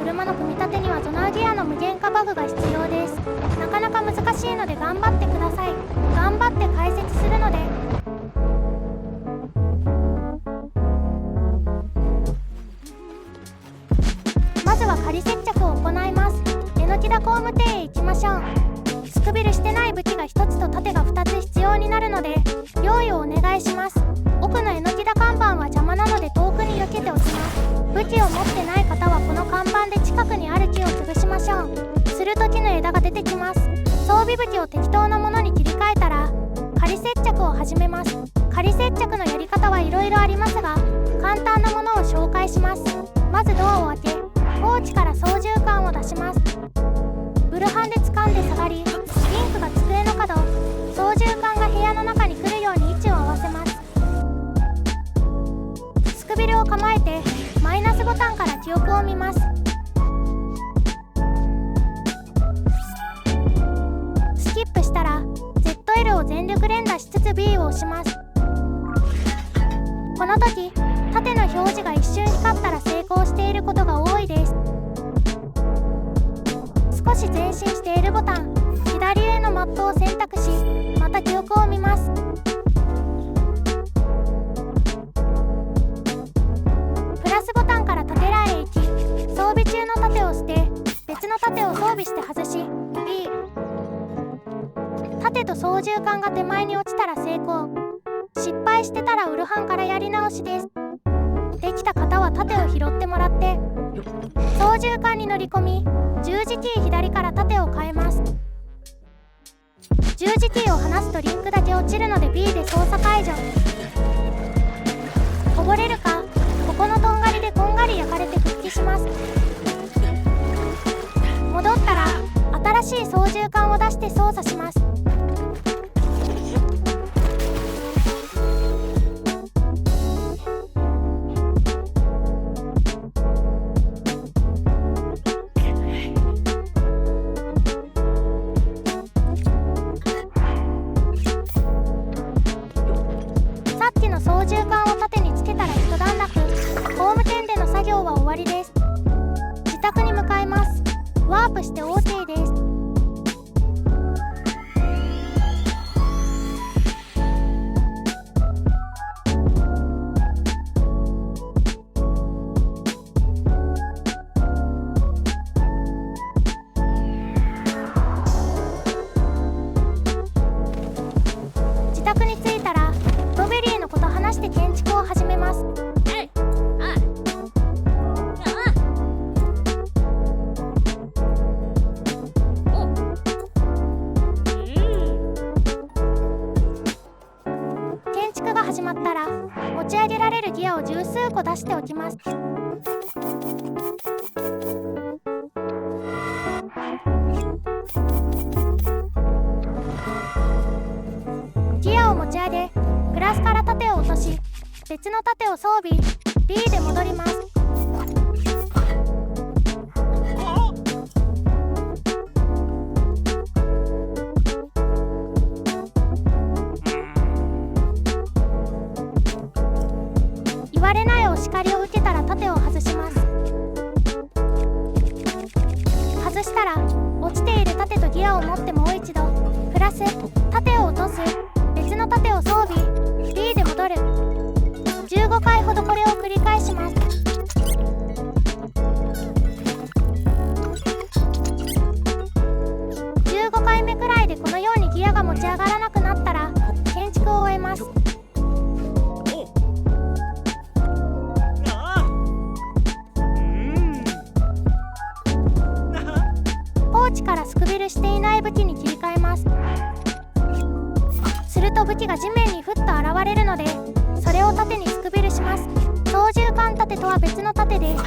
車の組み立てにはゾナーギアの無限化バグが必要です。なかなか難しいので頑張ってください。頑張って解説するので。まずは仮接着を行います。榎田工務店へ行きましょう。スクビルしてない武器が1つと盾が2つ必要になるので用意をお願いします。奥の榎田看板は邪魔なので遠くに避けておきます。武器を持ってない方はこの看板で近くにある木を潰しましょう。すると木の枝が出てきます。装備武器を適当なものに切り替えたら仮接着を始めます。仮接着のやり方はいろいろありますが簡単なものを紹介します。まずドアを開けポーチから操縦桿を出します。ブルハンで掴んで下がりリンクが机の角操縦桿が部屋の中に来るように位置を合わせます。スクビルを構えてマイナスボタンから記憶を見ます。スキップしたら ZL を全力連打しつつ B を押します。この時縦の表示が一瞬光ったら成功していることが多いです。少し前進して L ボタン左上のマップを選択しまた記憶を見ます。プラスボタンから盾ラへ行き装備中の盾を捨て別の盾を装備して外し B 盾と操縦桿が手前に落ちたら成功。失敗してたらウルハンからやり直しです。できた方は盾を拾ってもらって操縦桿に乗り込み十字キー左から盾を変えます。十字キーを離すとリンクだけ落ちるので B で操作解除。こぼれるかここのとんがりでこんがり焼かれて復帰します。戻ったら新しい操縦桿を出して操作します。操縦桿を縦につけたら一段落。工務店での作業は終わりです。自宅に向かいます。ワープして OK です。自宅に着いたらロベリーのこと話して建築を始めます。建築が始まったら持ち上げられるギアを十数個出しておきます。ギアを持ち上げプラスから盾を落とし別の盾を装備 B で戻ります。言われないお叱りを受けたら盾を外します。外したら落ちている盾とギアを持ってもう一度プラス盾を落とす別の盾を装備 B で戻る。15回ほどこれを繰り返します。15回目くらいでこのようにギアが持ち上がらなくなったら建築を終えます。ポーチからスクビルしていない武器に切り替えます。すると武器が地面にふっと現れるのでそれを盾にスクビルします。操縦桿盾とは別の盾です。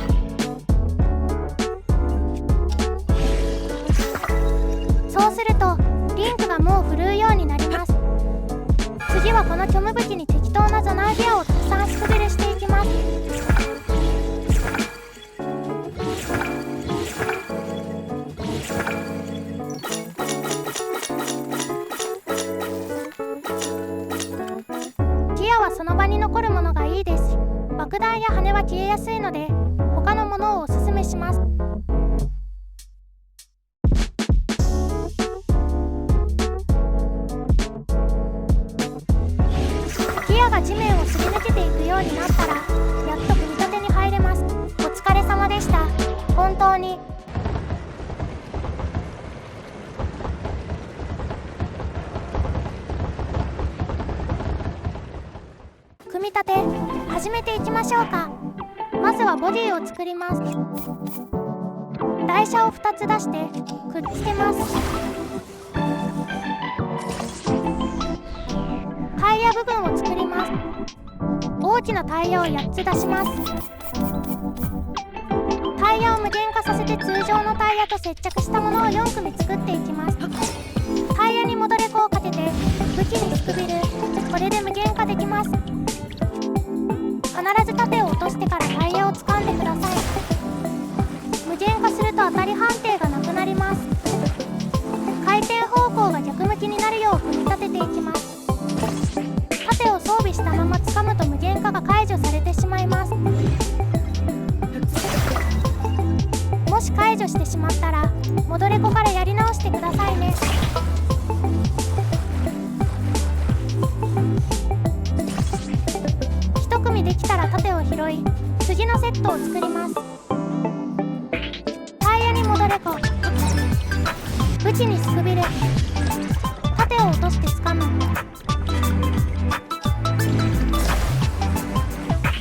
そうするとリンクがもう振るうようになります。次はこの虚無武器に適当なゾナーギアをたくさんスクビルしていきます。ギアはその場に残るものがいいです。爆弾や羽は消えやすいので他のものをおすすめします。します。ギアが地面をすり抜けていくようになったら、やっと組み立てに入れます。お疲れ様でした。本当に。組み立て始めていきましょうか。まずはボディを作ります。台車を2つ出してくっつけます。タイヤ部分を作ります。大きなタイヤを8つ出します。タイヤを無限化させて通常のタイヤと接着したものを4組作っていきます。タイヤに戻れ子をかけて武器にスクビル、これで無限化できます。必ず盾を落としてからタイヤを掴んでください。無限化すると当たり判定がなくなります。回転方向が逆向きになるよう組み立てていきます。盾を装備したまま掴むと無限化が解除されてしまいます。もし解除してしまったら戻れ子からやり直してくださいね。1組できたら盾を拾い、次のセットを作ります。タイヤに戻れ子、武器にスクビル、盾を落として掴む、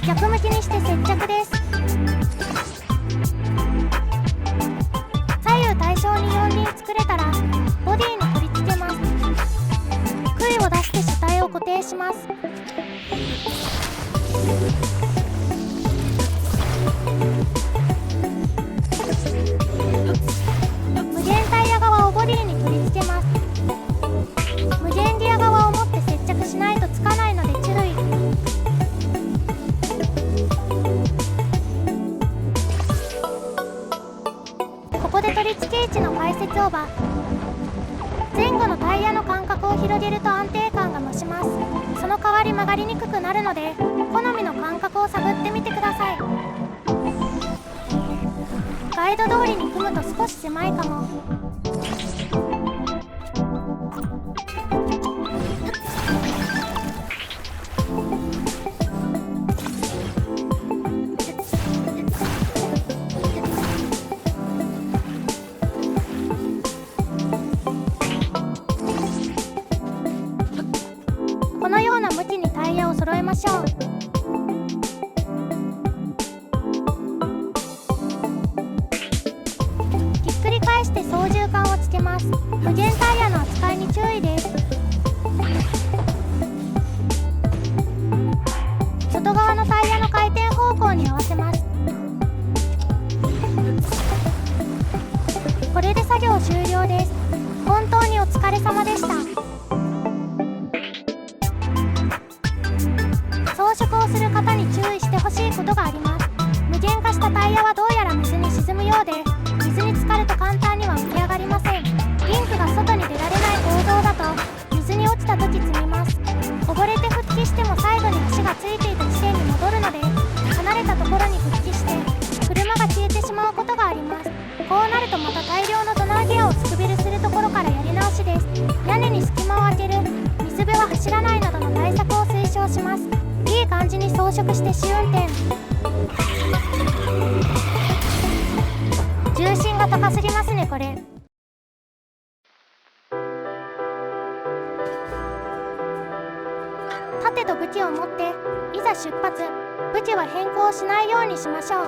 逆向きにして接着です。左右対称に4輪作れたらボディに取り付けます。杭を出して車体を固定します。無限タイヤ側をボディに取り付けます。無限ギア側を持って接着しないとつかないので注意。ここで取り付け位置の解説をば。前後のタイヤの間隔を広げると安定感が増します。その代わり曲がりにくくなるので好みの間隔を探ってみてください。ガイド通りに組むと少し狭いかも。このような向きにタイヤを揃えましょう。ひっくり返して操縦桿をつけます。無限タイヤの扱いに注意です。外側のタイヤの回転方向に合わせます。これで作業終了です。本当にお疲れ様でした。装飾をする方に注意してほしいことがあります。無限化したタイヤはどうやら水に沈むようで、水に浸かると簡単には浮き上がりません。リンクが外に出られない構造だと水に落ちた時積みます。溺れて復帰しても最後に足がついていた地点に戻るので、離れたところに復帰して車が消えてしまうことがあります。こうなるとまた大量のドナーギアをスクビルするところからやり直しです。屋根に隙間を空ける、水辺は走らないなどの対策を推奨します。いい感じに装飾して試運転。重心が高すぎますねこれ。盾と武器を持っていざ出発。武器は変更しないようにしましょう。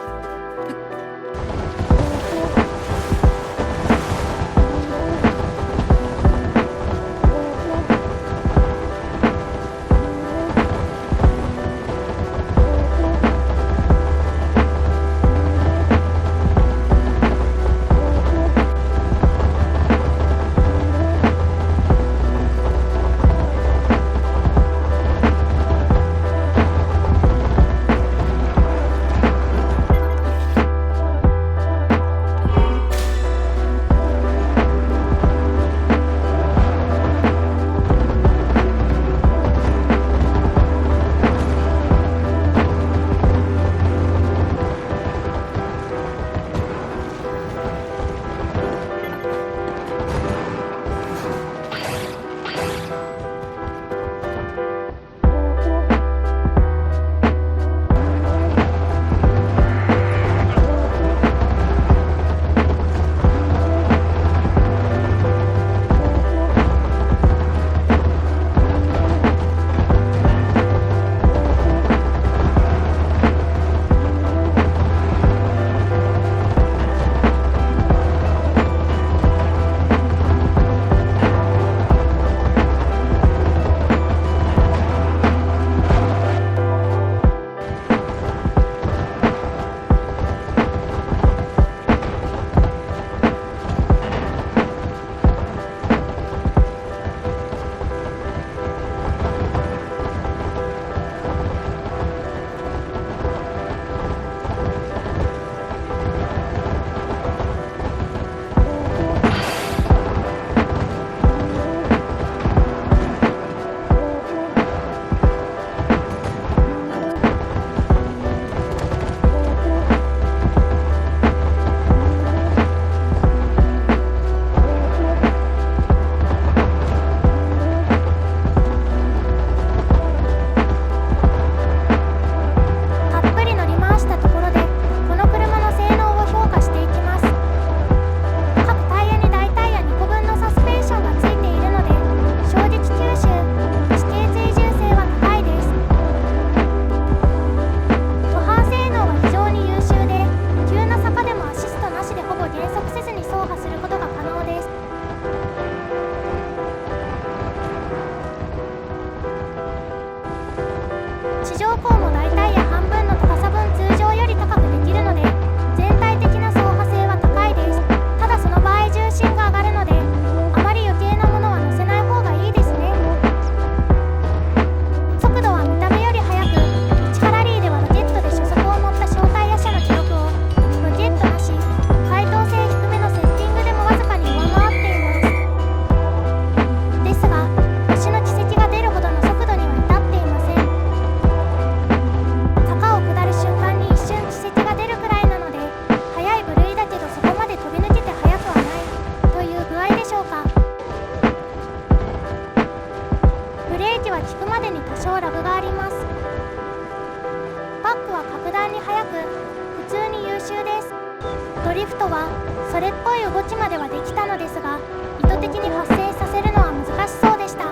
それっぽい動きまではできたのですが、意図的に発生させるのは難しそうでした。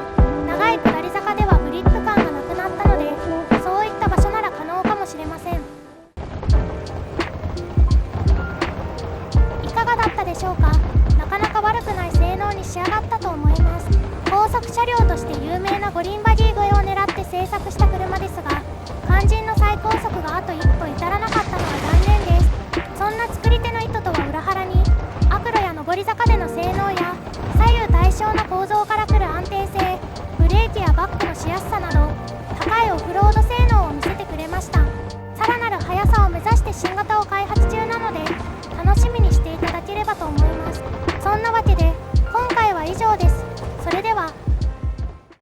長い下り坂ではグリップ感がなくなったので、そういった場所なら可能かもしれません。いかがだったでしょうか。なかなか悪くない性能に仕上がったと思います。高速車両として有名な五輪バギー越えを狙って製作した車ですが、肝心の最高速があと一歩至らなかったのは残念です。そんな作り手の意図とは裏腹に、悪路や上り坂での性能や左右対称の構造からくる安定性、ブレーキやバックのしやすさなど高いオフロード性能を見せてくれました。さらなる速さを目指して新型を開発中なので、楽しみに